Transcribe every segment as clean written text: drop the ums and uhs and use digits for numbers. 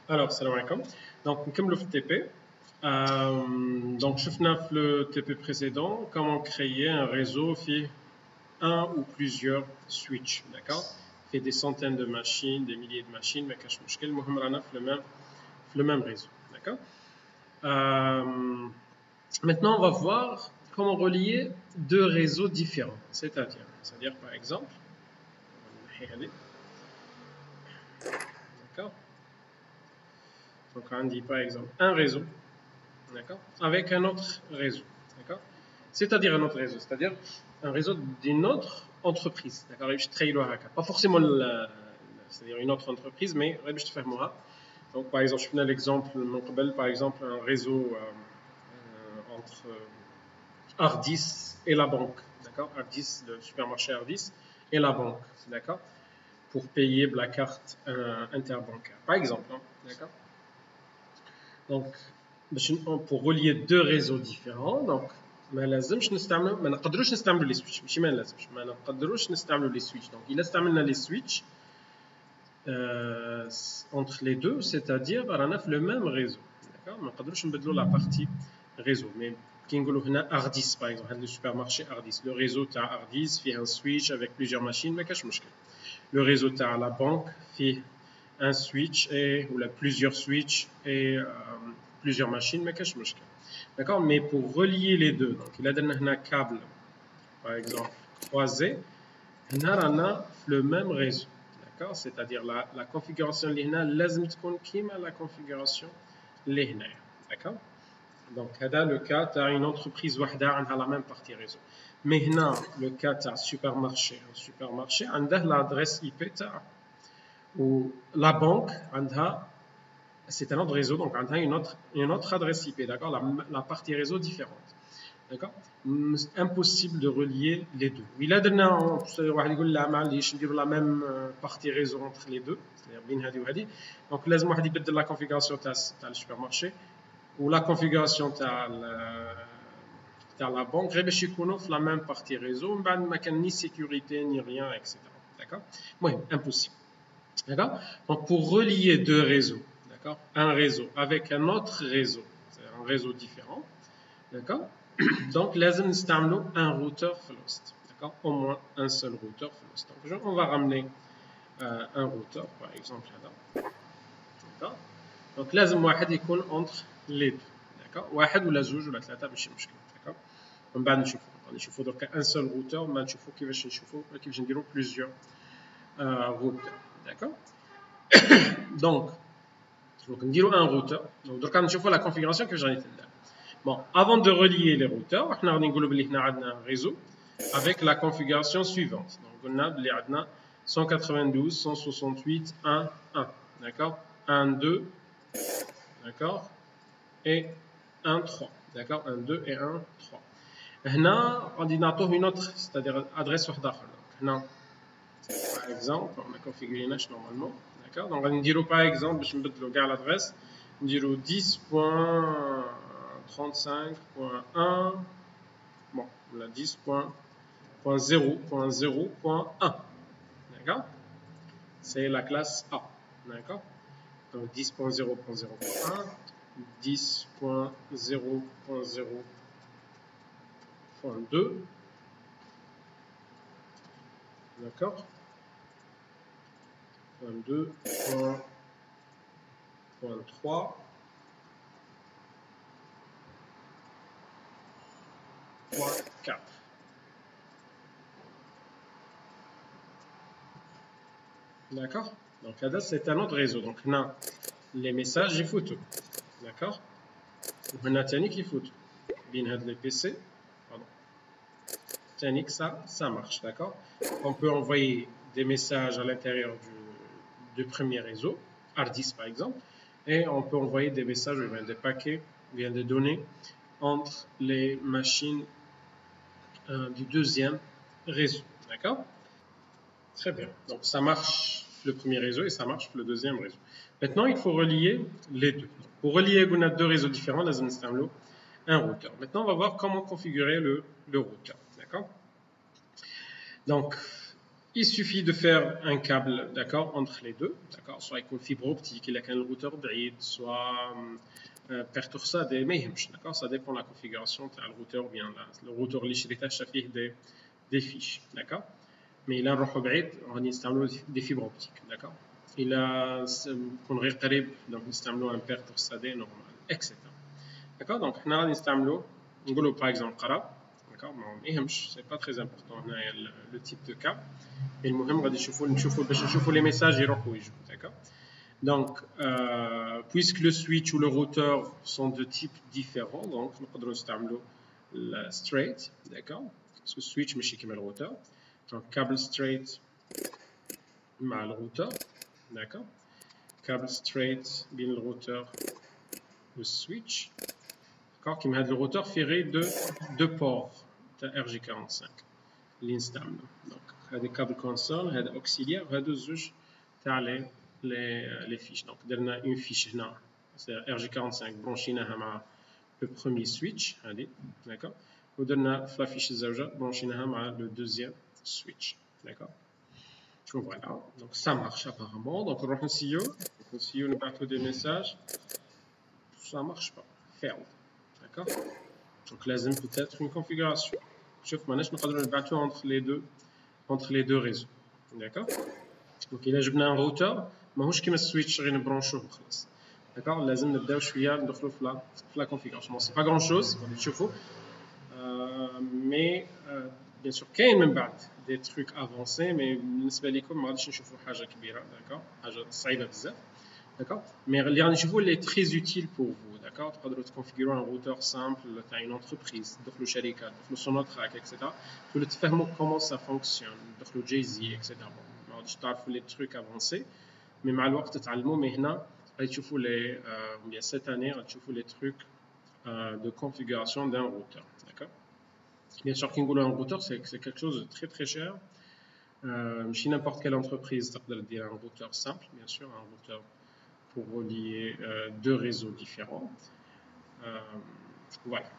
Alors, salam alaikum. Donc, comme le TP, donc, je le TP précédent, comment créer un réseau fait un ou plusieurs switches, d'accord? Fait des centaines de machines, des milliers de machines, mais cache مشكل المهم رانا le même réseau, d'accord? Maintenant, on va voir comment relier deux réseaux différents, c'est-à-dire par exemple, d'accord? Donc, on dit par exemple un réseau, d'accord, avec un autre réseau, d'accord, c'est-à-dire un autre réseau, c'est-à-dire un réseau d'une autre entreprise, d'accord, pas forcément c'est-à-dire une autre entreprise, mais je te fais moi. Donc par exemple, je prends l'exemple, par exemple un réseau entre Ardis et la banque, d'accord, Ardis, le supermarché Ardis et la banque, d'accord, pour payer la carte interbancaire, par exemple, hein, d'accord. Donc pour relier deux réseaux différents, donc ما لازمش نستعمل ما نقدروش نستعملوا لي سويتش ماشي ما لازمش ما نقدروش نستعملوا لي سويتش دونك الا استعملنا لي سويتش entre les deux, c'est-à-dire رانا في le même réseau, d'accord, ما نقدروش نبدلوا la partie réseau, mais كي نقولوا هنا Ardis par exemple, هذا le supermarché Ardis, le réseau تاع Ardis فيه un switch avec plusieurs machines ما كاش مشكل. Le réseau تاع la banque فيه un switch et ou plusieurs switches et plusieurs machines, mais qu'est-ce que je d'accord, mais pour relier les deux, donc il a donné un câble, par exemple croisé, on a le même réseau, d'accord, c'est-à-dire la configuration لهنا لازم تكون كيما la configuration لهنا, d'accord. Donc هذا le cas تاع une entreprise وحده عندها la même partie réseau. Mais هنا le cas تاع supermarché, un supermarché عنده l'adresse IP تاعه, ou la banque c'est un autre réseau, donc on a une autre adresse IP, d'accord, la partie réseau différente, d'accord. Impossible de relier les deux. Il a donné la même partie réseau entre les deux, c'est-à-dire donc لازم واحد يبدل la configuration تاع le supermarché ou la configuration تاع la banque غير باش يكونوا في la même partie réseau, من بعد ما كان ni sécurité ni rien, etc. D'accord. المهم impossible. D'accord. Donc pour relier deux réseaux, d'accord, un réseau avec un autre réseau, c'est un réseau différent, d'accord. Donc لازم نستعملوا un routeur Flost, d'accord, au moins un seul routeur Flost. Donc on va ramener un routeur par exemple là, d'accord. Donc لازم واحد يكون entre les deux, d'accord, واحد ولا زوج ولا ثلاثة ماشي مشكل, d'accord. من بعد نشوفوا درك un seul routeur, ما نشوفوا كيفاش نديروا plusieurs routeurs, d'accord. Donc on dit un routeur. Donc quand je vois la configuration que j'en ai fait là. Bon, avant de relier les routeurs, on a un réseau avec la configuration suivante. Donc on a 192, 168, 1, 1, d'accord, 1, 2, d'accord, et 1, 3, d'accord, 1, 2 et 1, 3. Là, on dit une autre, c'est-à-dire adresse par exemple, on a configuré normalement. D'accord. Donc, on dirait par exemple, je vais mettre l'adresse, on dirait 10.35.1, bon, on a 10.0.0.1, d'accord. C'est la classe A, d'accord. Donc 10.0.0.1, 10.0.0.2, d'accord. 22.3, d'accord. Donc là c'est un autre réseau. Donc on a les messages et photos, d'accord. On a technique et photos. Bien les PC, pardon. Technique ça marche, d'accord. On peut envoyer des messages à l'intérieur du premier réseau, Ardis par exemple, et on peut envoyer des messages, des paquets, bien des données entre les machines du deuxième réseau, d'accord. Très bien, donc ça marche le premier réseau et ça marche le deuxième réseau. Maintenant il faut relier les deux. Pour relier on a deux réseaux différents, là un routeur. Maintenant on va voir comment configurer le routeur, d'accord. Donc il suffit de faire un câble, d'accord, entre les deux, d'accord, soit avec une fibre optique, il y a un routeur بعيد, soit perte رصادة ما يهمش, d'accord, ça dépend de la configuration تاع الrouteur ou bien le routeur اللي شريته فيه des fiches, d'accord. Mais là نروحوا بعيد غادي نستعملوا des fibres optiques, d'accord. إلا كون غير قريب donc نستعملوا un perte رصادة normal, etc. d'accord. Donc حنا غادي نستعملوا نقولوا par exemple قرا, d'accord, ما يهمش, c'est pas très important هنايا le type de cas. المهم غادي نشوفوا باش نشوفوا les messages يروحوا ويجوا, d'accord. Donc, puisque le switch ou le routeur sont de types différents, donc nous pouvons le straight, d'accord, parce que switch ماشي كيما le routeur. Donc câble straight مع le routeur, d'accord. Câble straight بين le routeur le switch, d'accord. كيما هذا le routeur ferait deux ports تاع RJ45 اللي نستعملو. Donc هذا câble console, هذا auxiliaire, وهذا زوج تاع les fiches. Donc, on a une fiche, c'est RJ45 branchinaha مع le premier switch, d'accord. On a la fiche زوجة branchinaha مع le deuxième switch, d'accord. Donc voilà, donc ça marche apparemment. Donc on va essayer, on va des messages, ça marche pas, failed, d'accord. Donc لازم peut-être une configuration. شوف ماناش نقدروا نبعثوا entre les deux réseaux, d'accord. Donc إلا جبنا un routeur ماهوش كيما السويتش غير نبرونشوه وخلاص, d'accord. لازم نبداو شويه ندخلوا في لا configuration. سي با غران شوز غادي تشوفوا, مي بيان سور كاين من بعد دي تروك افونسي, مي بالنسبه لكم ما غاديش نشوفوا حاجه كبيره, d'accord, حاجه صعيبه بزاف, d'accord. مي اللي غادي نشوفوا اللي تري اوتيل بور فو, d'accord. تقدروا تكونفيغوروا ان routeur سامبل تاع اون انتربريز, تدخلوا شركات, تدخلوا سونوتراك اكسيتيرا, تولوا تفهموا كومون سا فونكسيون, تدخلوا جايزي اكسيتيرا. ما غاديش تعرفوا لي تروك افونسي, mais مع الوقت تتعلموا. mais هنا غادي تشوفوا لي bien cette année غادي تشوفوا les trucs de configuration d'un routeur, d'accord. bien sûr كي نقولوا un routeur c'est quelque chose de très très cher, ماشي n'importe quelle entreprise تقدر دير un routeur simple, bien sûr un routeur pour relier deux réseaux différents, voilà.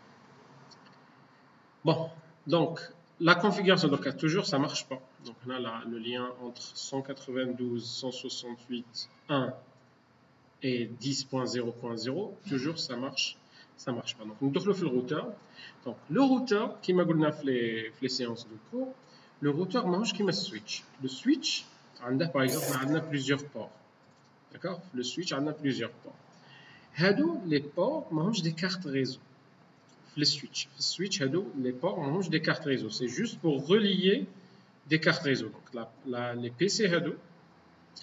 Bon, donc la configuration, donc toujours ça marche pas. Donc on a le lien entre 192.168.1 et 10.0.0, toujours ça marche pas. Donc nous دخلوا في le routeur. Donc le routeur كيما قلنا في les séances de cours, le routeur ماهوش كيما السويتش. Le switch عنده par exemple عندنا plusieurs ports, d'accord. Le switch عندنا plusieurs ports. هادو les ports ماهوش des cartes réseau. Le switch les ports mangent des cartes réseau, c'est juste pour relier des cartes réseau. Donc les PC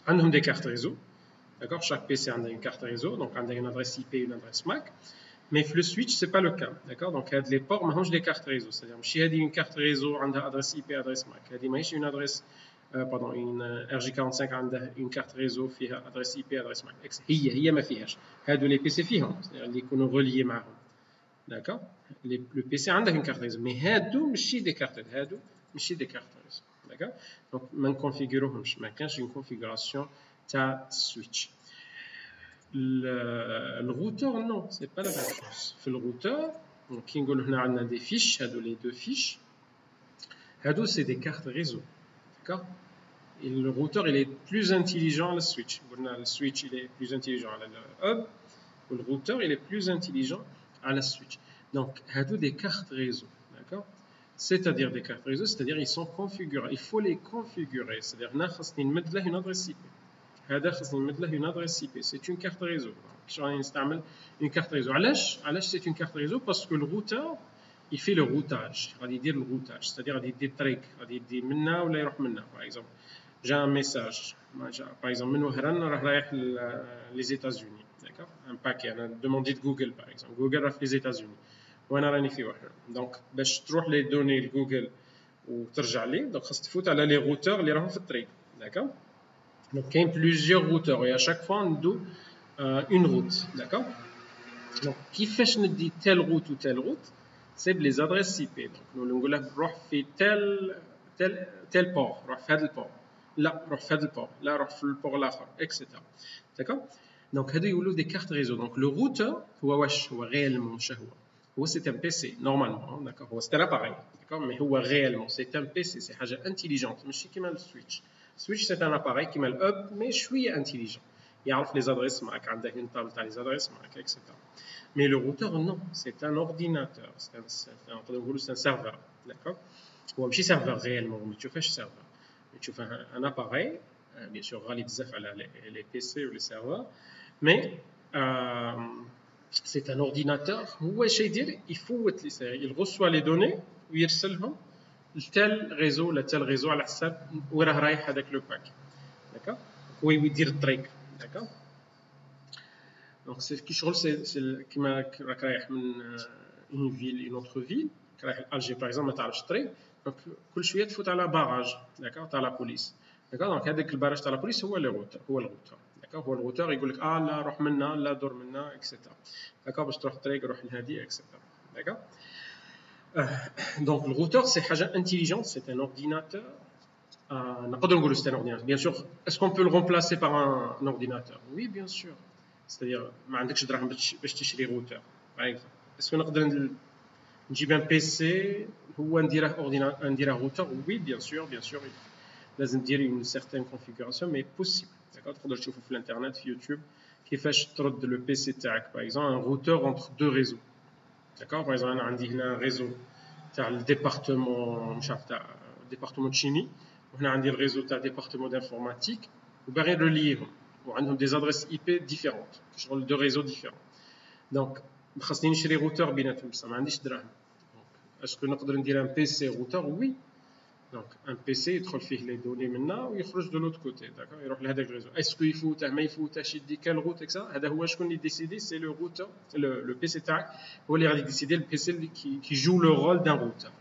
ont des cartes réseau, d'accord. Chaque PC a une carte réseau, donc on a une adresse IP et une adresse MAC. Mais le switch c'est pas le cas, d'accord. Donc les ports mangent des cartes réseau, c'est-à-dire si il y a une carte réseau, on a adresse IP, adresse MAC. Il y a une adresse une RJ45 a une carte réseau qui a adresse IP, adresse MAC. هي ما فيهاش. هادو les PC فيهم, c'est-à-dire اللي يكونوا reliés معهم, d'accord. Le PC a une carte réseau, mais هادو ماشي des cartes, هادو ماشي des cartes réseau, d'accord. donc ما نكونفيغوروهمش, ما كانش une configuration تاع switch. Le routeur non, c'est pas la même chose. في le routeur donc كي نقولوا هنا عندنا des fiches, هادو les deux fiches, هادو c'est des cartes réseau, d'accord. Et le routeur il est plus intelligent à la switch. Le switch il est plus intelligent à la hub, ou le routeur il est plus intelligent à la switch. Donc, هادو des cartes réseau, d'accord. C'est-à-dire des cartes réseau, c'est-à-dire ils sont configurés. Il faut les configurer. C'est-à-dire هنا خاصني نمد له une adresse IP. هذا خاصني نمد له une adresse IP. C'est une carte réseau. Je vais installer une carte réseau. علاش c'est une carte réseau? Parce que le routeur il fait le routage. غادي يدير le routage, c'est-à-dire غادي يدير طريق, غادي يدي منا ولا يروح منا. Par exemple, j'ai un message. Par exemple, من وهران رايح les États-Unis, d'accord. Un paquet, on a demandé de Google par exemple. Google راح les États-Unis. وانا راني في وحده. دونك باش تروح لي دوني لجوجل وترجع لي, دونك خاص تفوت على لي روتور اللي راهم في الطريق, d'accord. دونك كاين بليزيور روتور, et à chaque fois ندو une route, d'accord. دونك كيفاش ندي تال روت و تال روت, سي بلي ادريس اي بي. دونك نقول له روح في تال بور, روح في هذا البور, لا روح في هذا البور, لا روح في البور الاخر, اكسيتيرا, d'accord. دونك هادو يولوا دي كارت ريزو. دونك لو روتور هو واش هو غيالمون شنو هو, c'est un PC normalement, d'accord. C'est un appareil, d'accord, mais réellement c'est un PC, c'est حاجة intelligente, ماشي كيما السويتش. Switch c'est un appareil qui met le hub mais شوية intelligent. يعرف les adresses معك, عنده une table تاع les adresses معك, etc. Mais le routeur non, c'est un ordinateur, c'est un serveur, d'accord. هو ماشي serveur réellement, ما تشوفهاش serveur, تشوف un appareil, bien sûr غالي بزاف على les PC ou les serveurs, mais c'est un ordinateur. هو شي يدير يفوت il reçoit les données ويرسلهم لتال ريزو لتال ريزو على حساب وين راه رايح هذاك لو باك, داكوغ. هو يدير الطريق, داكوغ. دونك سي كي شغل سي كيما راك رايح من اون فيل اون اوتر فيل, رايح لالجي باغ اكزومبل ما تعرفش الطريق, دونك كل شويه تفوت على باراج, داكوغ, تاع لا بوليس, داكوغ. دونك هذاك الباراج تاع لا بوليس هو الروتور, هو الروتور يقول لك لا روح منا, لا دور منا, اكسيتيرا, داكوغ, باش تروح الطريق روح لهادي, اكسيتيرا, داكوغ. Donc le routeur c'est حاجة intelligente, c'est un ordinateur. نقدر نقولوا c'est un ordinateur. Bien sûr, est-ce qu'on peut le remplacer par un ordinateur? Oui, bien sûr. C'est-à-dire ما عندكش دراهم باش تشري routeur. Par exemple, est-ce que نقدر نجيب un PC هو نديره routeur? Oui, bien sûr. لازم دير une certaine configuration, mais possible. D'accord, تقدر تشوفوا في الانترنت في يوتيوب كيفاش ترد le PC تاعك, par exemple un routeur entre deux réseaux. D'accord, par exemple انا عندي هنا réseau تاع الديبارتمون, مش عارف تاع ديبارتمون تشيمي, وهنا عندي الريزو تاع ديبارتمون دانفورماتيك, وباغي نرليهم وعندهم دي زادريس اي بي ديفيرونت, شغل دو ريزو ديفيرون. دونك خاصني نشري روتور بيناتهم, بصح ما عنديش دراهم. اسكو نقدر ندير ان بي سي روتور؟ وي. دونك ان بي سي يدخل فيه لي دوني منا ويخرج دو لوت كوتي, داكور, يروح لهذاك الريزو. اسكو يفوته ما يفوتهش, يدي كال روت اكسا, هذا هو شكون اللي ديسيدي, سي لو روتور, لو بي سي تاعك هو اللي غادي ديسيدي, البي سي اللي كي جو لو رول دان روتور.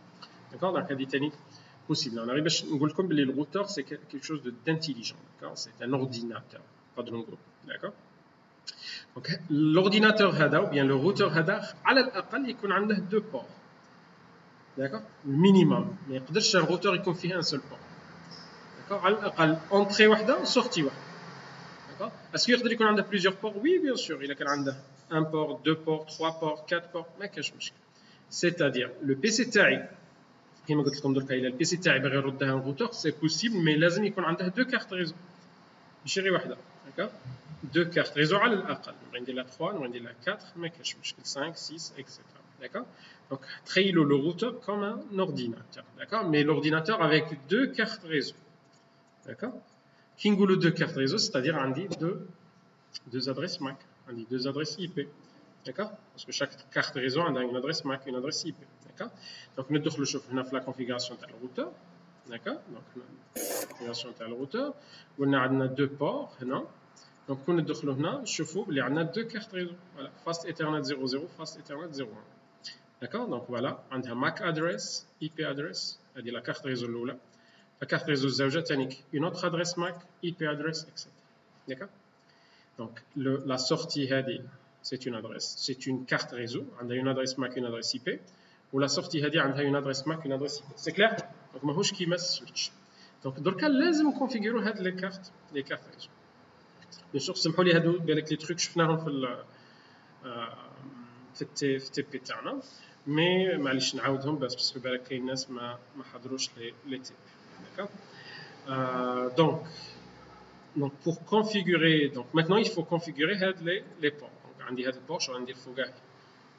D'accord, donc هذه ثاني possible. On arrive à نقول لكم بلي le routeur c'est quelque chose d'intelligent, d'accord, c'est un ordinateur, نقدروا نقول, d'accord. Donc l'ordinateur هذا ou bien le routeur هذا على الأقل يكون عنده deux ports, d'accord, minimum. ما يقدرش un routeur يكون فيه un seul port, d'accord, على الأقل entrée واحدة و sortie واحدة, d'accord. est-ce يقدر يكون عنده plusieurs ports? Oui, bien sûr. إذا كان عنده un port, deux ports, trois ports, quatre ports, ما كاش مشكل. c'est-à-dire le PC تاعي كما قلت لكم دركا, الى البي سي تاعي باغي يردها ان روتور سي بوسيبل, مي لازم يكون عنده دو كارت ريزو, ماشي غير واحده, داكوغ. دو كارت ريزو على الاقل, نبغي ندير لها 3, نبغي ندير لها 4, ما كاينش مشكل, 5 6 اكسيتيرا, داكوغ. دونك تخيلوا لو روتور كوم ان اورديناتور, داكوغ, مي لورديناتور افيك دو كارت ريزو, داكوغ. كي نقولوا دو كارت ريزو c'est-à-dire عندي دو ادريس ماك, عندي دو ادريس اي بي, d'accord, parce que chaque carte réseau a une adresse MAC, une adresse IP, d'accord. Donc ندخلوا نشوف هنا في la configuration تاع الروتور, d'accord. donc la configuration تاع الروتور قلنا عندنا deux ports هنا, donc كون ندخلوا هنا نشوفوا بلي عندنا deux cartes réseau, voilà, fast ethernet 00, fast ethernet 01, d'accord. donc voilà, عندها MAC address, IP address, هذه la carte réseau الاولى. la carte réseau الزوجه ثاني une autre adresse MAC, IP address, etc, d'accord. donc la sortie هذه c'est une adresse, c'est une carte réseau, on a une adresse MAC, une adresse IP, ou la sortie هذه عندها une adresse MAC, une adresse IP. C'est clair? Donc ماهوش كيما السويتش. donc دركا لازم نكونفيغورو هاد لي كارت ريزو. بيان سور سمحوا لي هادو بالك لي تروك شفناهم في التي بي تاعنا, مي معليش نعاودهم باسكو بالك كاين ناس ما حضروش لي تي بي, داكوغ. donc pour configurer, donc maintenant il faut configurer les ports. عندي هذا البور, شغل ندير فوقاه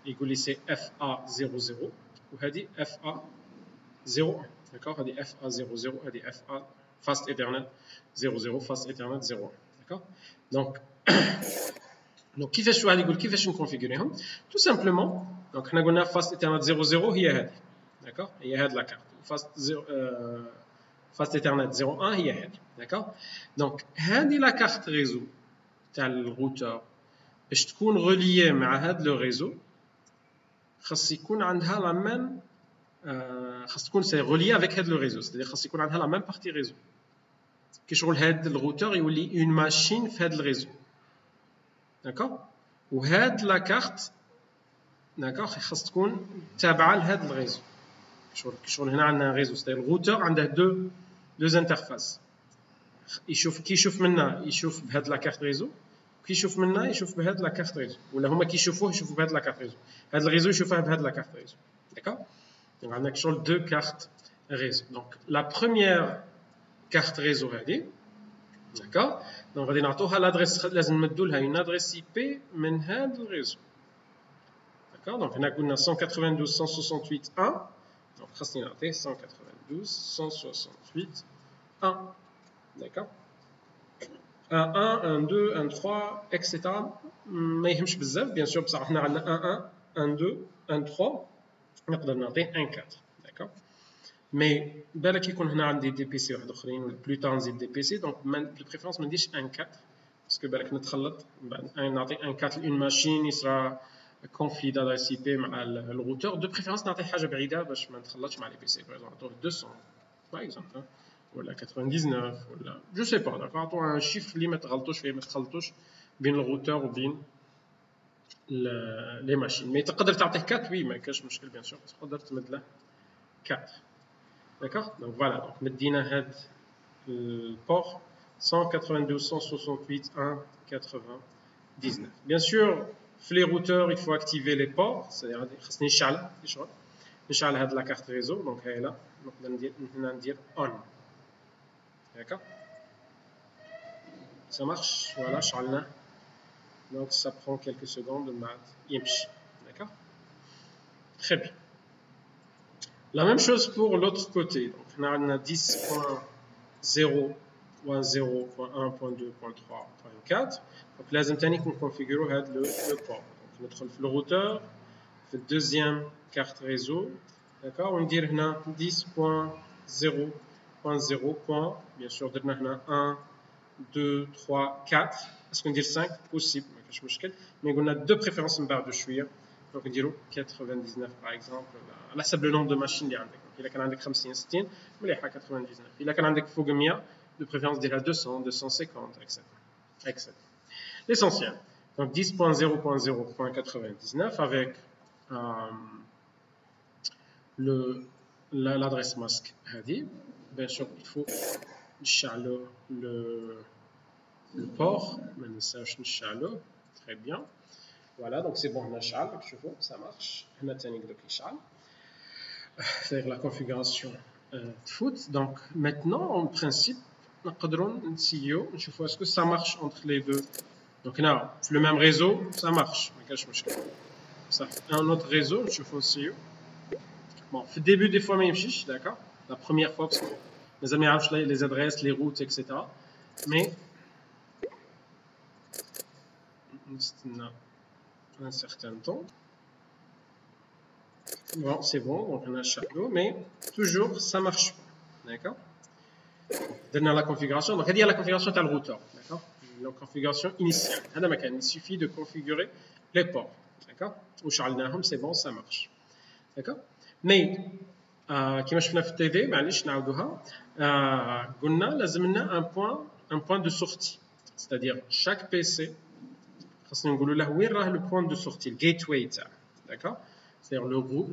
يقول لي سي FA00 وهذه FA01, داكوغ. هذه FA00, هذه FA فاست ايثرنت 00, فاست ايثرنت 01, داكوغ. دونك كيفاش واحد يقول كيفاش نكونفيغوريهم؟ تو سامبلومون, دونك حنا قلنا فاست ايثرنت 00 هي هذه, داكوغ, هي هذه لا كارت. فاست ايثرنت 01 هي هذه, داكوغ. دونك هذه لا كارت ريزو تاع الروتور باش تكون غوليي مع هذا لو ريزو, خاص يكون عندها لا ميم, خاص تكون سي غوليي افيك هذا لو ريزو, c'est-à-dire خاص يكون عندها لا ميم بارتي ريزو. كي شغل هذا الروتور يولي اون ماشين في هذا الريزو, داكوغ. وهاد لا كارت, داكوغ, خاص تكون تابعه لهذا الريزو. شغل هنا عندنا ريزو, c'est-à-dire الروتور عنده دو انترفاس, كي يشوف منا يشوف بهاد لا كارت ريزو, كي يشوف منا يشوف بهاد لا كارت ريزو ولا هما كي يشوفوه يشوفوا بهاد لا كارت ريزو هاد الريزو يشوفها بهاد لا كارت ريزو داكوغ دونك عندك شغل دو كارت ريزو دونك لا بروميير كارت ريزو هادي داكوغ دونك غادي نعطوها لادريس لازم نمدوا لها اون ادريس اي بي من هاد الريزو داكوغ دونك هنا قلنا 192.168.1 دونك خاصني نعطيه 192.168.1 داكوغ 1 1 2 1 3 اكسيتيرا ما يهمش بزاف بيان سور بصح حنا عندنا 1 1 1 2 1 3 نقدر نعطيه 1 4 داكوغ مي بالك يكون هنا عندي دي بي سي واحد اخرين ولا بلوتار نزيد دي بي سي دونك دو بريفيرونس ما نديرش 1 4 باسكو بالك نتخلط من بعد نعطي 1 4 لون ماشين يصرا كونفلي دادريس اي بي مع الروتور دو بريفيرونس نعطي حاجه بعيده باش ما نتخلطش مع لي بي سي باغ اكزومبل نعطوه 200 باغ اكزومبل ولا 99 ولا جو سي با داكوغ نعطوه ان شيفر اللي ما تغلطوش فيه ما تخلطوش بين الروتور وبين لي ماشين مي تقدر تعطيه 4 وي ما كاش مشكل بيان سور تقدر تمد له 4 داكوغ دونك فوالا دونك مدينا هاد البور 192.168.1.99 بيان سور في لي روتور il faut activer les ports c'est-à-dire خاصني نشعل شغل نشعل هاد لا كارت ريزو دونك هاي لا نقدر ندير on داكوغ ça marche voilà شعلنا donc ça prend quelques secondes بعد يمشي d'accord très bien la même chose pour l'autre côté donc on a 10.0.0.1.2.3.4 donc لازم تاني نكونفيغورو هاد لو port donc ندخل في الروتور في الدوزيام كارت ريزو d'accord وندير هنا 10.0.0. bien sûr درنا هنا 1 2 3 4 اسكو ندير 5 possible ما كاش مشكل مي قلنا دو بريفيرونس من بعد شويه دونك نديرو 99 باغ اكزومبل على حسب لو نومبر دو ماشين اللي عندك الا كان عندك 50 60 مليحه 99 الا كان عندك فوق 100 دو بريفيرونس ديرها 200 250 etc l'essentiel donc 10.0.0.99 avec l'adresse masque هذه bien sûr il faut نشعلو le port ما ننساوش نشعلو très bien voilà donc c'est bon هنا شعل شوفوا ça marche هنا تاني يقدر يشعل c'est la configuration foot donc maintenant en principe نقدروا نسيو نشوفوا est-ce que ça marche entre les deux donc هنا في le même réseau ça marche ما كاش مشكل صح un autre réseau نشوفوا نسيو bon في الديبut des fois ما يمشيش d'accord la première fois parce que مازال ما يعرفش les adresses les routes etc mais نستنى un certain temps bon c'est bon donc on a Shadow mais toujours ça marche pas d'accord درنا la configuration donc هذه هي la configuration تاع الروتور d'accord la configuration initiale هذا ما كان il suffit de configurer les ports d'accord وشعلناهم c'est bon ça marche d'accord mais كما شفنا في التي في معليش نعاودوها قلنا لازم لنا un point de sortie c'est-à-dire chaque PC خاصنا نقولوا له وين راه le point de sortie le gateway تاعو d'accord c'est-à-dire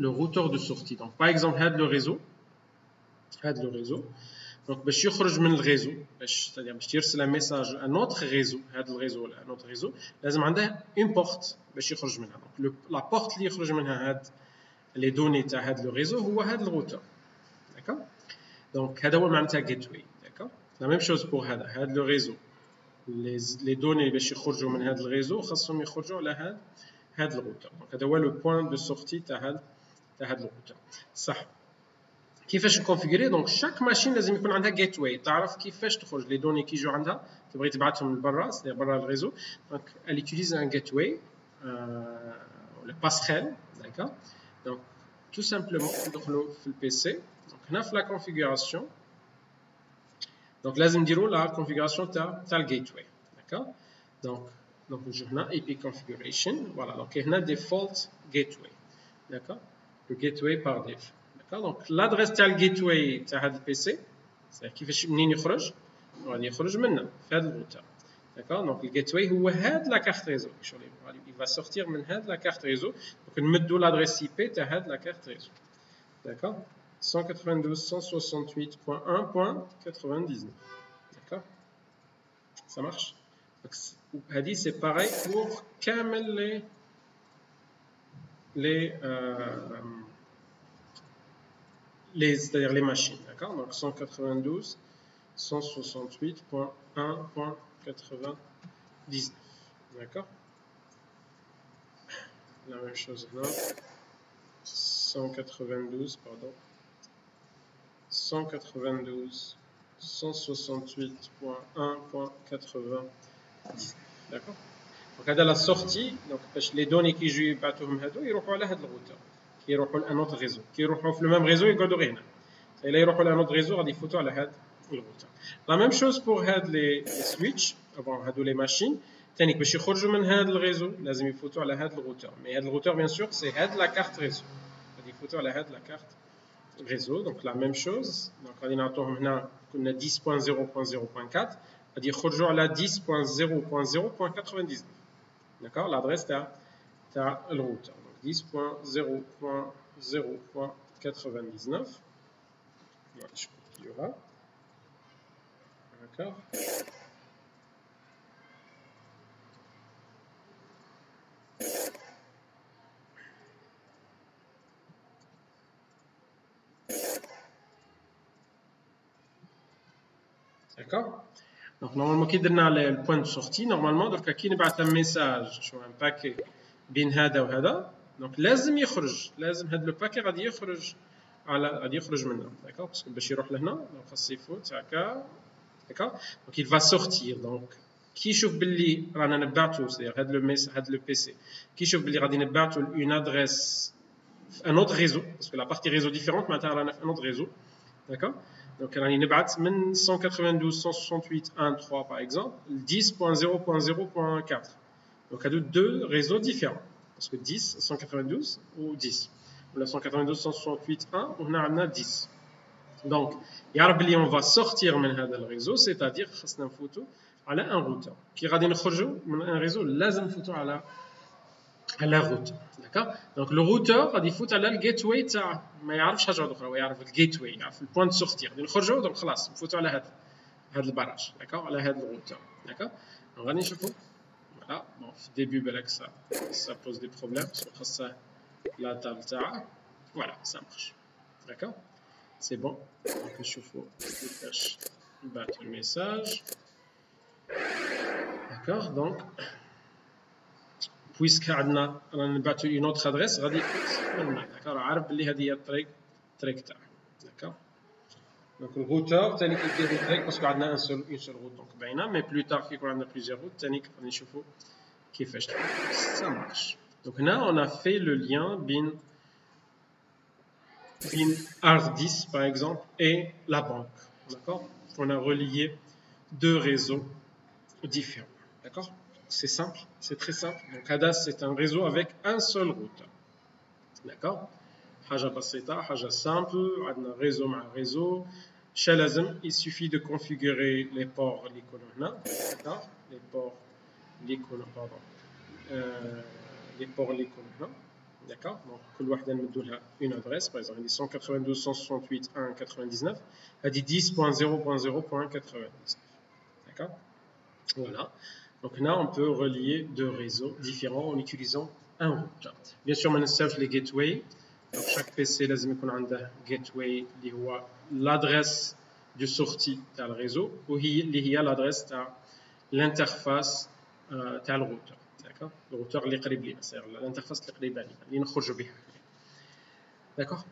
le routeur de sortie donc par exemple هذا le réseau donc باش يخرج من الريزو باش c'est-à-dire باش يرسل un message à notre réseau هذا الريزو ولا notre réseau لازم عنده une porte باش يخرج منها donc la porte اللي يخرج منها هذا les données تاع هذا le réseau هو هذا الروتور d'accord donc هذا هو معنى تاع gateway d'accord la même chose pour هذا le réseau les données باش يخرجوا من هذا الريزو خاصهم يخرجوا على هذا الروتور donc هذا هو le point de sortie تاع هذا الروتور صح كيفاش نكونفيغوري دونك شاك ماشين لازم يكون عندها جيت واي تعرف كيفاش تخرج لي دوني كي يجوا عندها تبغي تبعثهم لبرا سي برا الريزو دونك elle utilise un gateway ولا باسريل داكور دونك tout simplement ندخلوا في البي سي دونك هنا في لا كونفيغوراسيون دونك لازم نديروا لا كونفيغوراسيون تاع الجيت واي داكور دونك نجيو هنا اي بي كونفيغوريشن فوالا دونك هنا ديفولت جيت واي داكور لو جيت واي بار ديف donc l'adresse تاع الجيتواي تاع هذا البي سي كيفاش منين يخرج غادي يخرج منه في هذا الروتور d'accord donc الجيتواي هو هاد لا كارت ريزو شغل il va sortir من هاد لا كارت ريزو donc نمدوا l'adresse IP تاع هاد لا كارت ريزو d'accord 192.168.1.99 d'accord ça marche c'est pareil pour كامل c'est-à-dire les machines, d'accord? Donc 192, 168.1.99, d'accord? La même chose là, 192, pardon, 192, 168.1.99, d'accord? Donc هذا la sortie, donc les données qui jouent يبعثوهم هادو يروحوا على هذا الروتر، كيروحوا لان اوت ريزو، كيروحوا في لو ميم ريزو يقعدوا غير هنا، الا يروحوا لان اوت ريزو غادي يفوتوا على هذا الروتر. لا ميم شوز بور هاد لي سويتش، بون هادو لي ماشين ثاني باش يخرجوا من هذا الريزو لازم يفوتوا على هذا الروتر، مي هذا الروتر بيان سور سي هاد لا كارت ريزو، غادي يفوتوا على هاد لا كارت ريزو. دونك لا ميم شوز، دونك غادي نعطوهم هنا كنا 10.0.0.4 غادي يخرجوا على 10.0.0.99. D'accord, l'adresse tu as le routeur. Donc 10.0.0.99. Voilà, je copiera. D'accord. D'accord. Donc normalement, qui donne le point de sortie, normalement, donc qui nous un message, un paquet, bin hada ou hada, donc لازم يخرج، لازم هذا le paquet غادي يخرج غادي يخرج منه، d'accord, parce que باش يروح لهنا donc خاص يفوت هكا، d'accord, donc il va sortir. donc كي يشوف باللي رانا نبعثوا c'est-à-dire هذا le PC كي يشوف باللي غادي نبعثوا une adresse في un autre réseau, parce que la partie réseau différente معناتها رانا في un autre réseau, d'accord. Donc, on نبعث من 192.168.1.3 par exemple, 10.0.0.4. Donc, il y a deux réseaux différents. Parce que 10, 192 ou 10. Ou la 192, 168.1, on a 10. Donc, on va sortir de ce réseau, c'est-à-dire qu'on va photo à un routeur. Qui va sortir de un réseau, لازم نفوتو على la route, d'accord. Donc le routeur غادي يفوت على الجيت تاع ما يعرفش حاجه اخرى، هو يعرف الجيت واي، يعرف البوان دو سورتير، غادي نخرجوا دونك خلاص نفوتوا على هذا البراج، d'accord, على هذا الروتور، d'accord. دونك غادي نشوفوا فوالا. بون في الديبي بالك ça pose des problèmes parce que خاصه لا تابل تاعها، فوالا ça marche, d'accord, c'est bon. دونك نشوفوا كيفاش نبعثوا الميساج، d'accord. donc puisque عندنا رانا نبعثوا une autre adresse غادي يفوت منها، d'accord، عارف بلي هذه هي الطريق تاعها، d'accord. donc الروتور ثاني كيدير الطريق باسكو عندنا اون سول روت دونك باينه، مي بلو تار كي يكون عندنا بليزيور روت ثاني غادي نشوفوا كيفاش ça marche. donc هنا on a fait le lien بين Ardis par exemple et la banque, d'accord. on a relié deux réseaux différents, d'accord. c'est simple, c'est très simple. donc HADAS c'est un réseau avec un seul routeur, d'accord. حاجة بسيطة، حاجة simple، عندنا réseau مع réseau. لازم il suffit de configurer les ports اللي يكونوا هنا، d'accord. les ports اللي يكونوا pardon les ports اللي يكونوا هنا، d'accord. donc كل وحدة نمدوا لها une adresse. par exemple 192.168.1.99 هذه 10.0.0.99، d'accord. voilà. donc là on peut relier deux réseaux différents en utilisant un routeur. bien sûr ما ننساوش les gateways. donc chaque PC لازم يكون عنده gateway اللي هو l'adresse de sortie تاع الريزو، وهي اللي هي l'adresse تاع l'interface تاع الروتور، d'accord. الروتور اللي قريب لينا، c'est l'interface اللي قريبه لينا اللي نخرجوا بها، d'accord.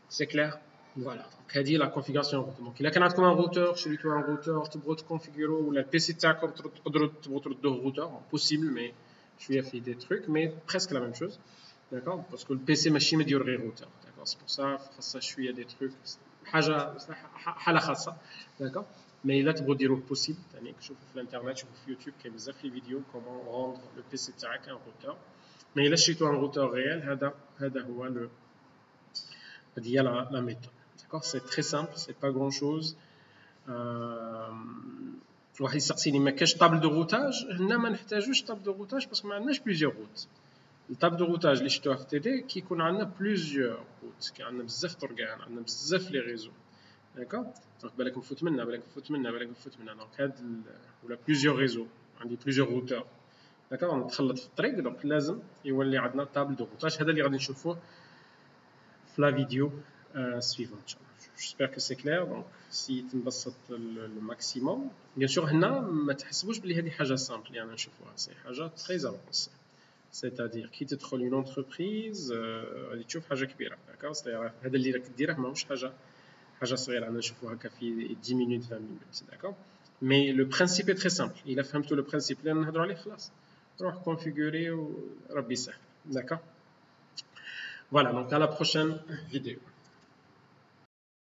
c'est clair. voilà. donc هذه la configuration routeur. donc إلا كان عندكم un routeur، شريتوا un routeur تبغوا تكونفيغوروا ولا البيسي تاعكم تقدروا تبغوا تردوه routeur possible، mais شويه في des trucs mais presque la même chose, d'accord. parce que le PC ماشي مدير غير routeur، d'accord. c'est pour ça خاصها شويه des trucs، حاجه حاله خاصه، d'accord. mais الا تبغوا ديروه possible ثاني شوفوا في الانترنت، شوفوا في يوتيوب كاين بزاف لي فيديو comment rendre le PC تاعك un routeur. mais الا شريتوا un routeur réel هذا هو le هذه هي la méthode، d'accord. c'est très simple, c'est pas grand chose. واحد يسقسيني ما كاش طابل دو روتاج هنا، ما نحتاجوش طابل دو روتاج باسكو ما عندناش بليزيور روت. الطابل دو روتاج اللي شفتوها في تيدي كيكون عندنا بليزيور روت، كي عندنا بزاف طرقان، عندنا بزاف لي ريزو، داكوغ. دونك بالك نفوت منها بالك نفوت منها بالك نفوت منها، دونك هاد ولا بليزيور ريزو عندي plusieurs routeurs. D'accord, نتخلط في الطريق دونك لازم يولي عندنا table de routage. هذا اللي غادي نشوفوه في la vidéo suivante. J'espère que c'est clair. Donc si تنبسط le maximum. Bien sûr هنا ما تحسبوش بلي هذه حاجة simple يعني نشوفوها. C'est حاجة très avancée. C'est-à-dire كي تدخل une entreprise غادي تشوف حاجة كبيرة. D'accord, c'est-à-dire هذا اللي راك ديره ماهوش حاجة صغيرة أنا نشوفوها هكا في 10 minutes 20 minutes. D'accord, mais le principe est très simple. إلا فهمتوا le principe اللي نهضروا عليه خلاص روح configurer وربي يسهل. D'accord, voilà, donc à la prochaine vidéo.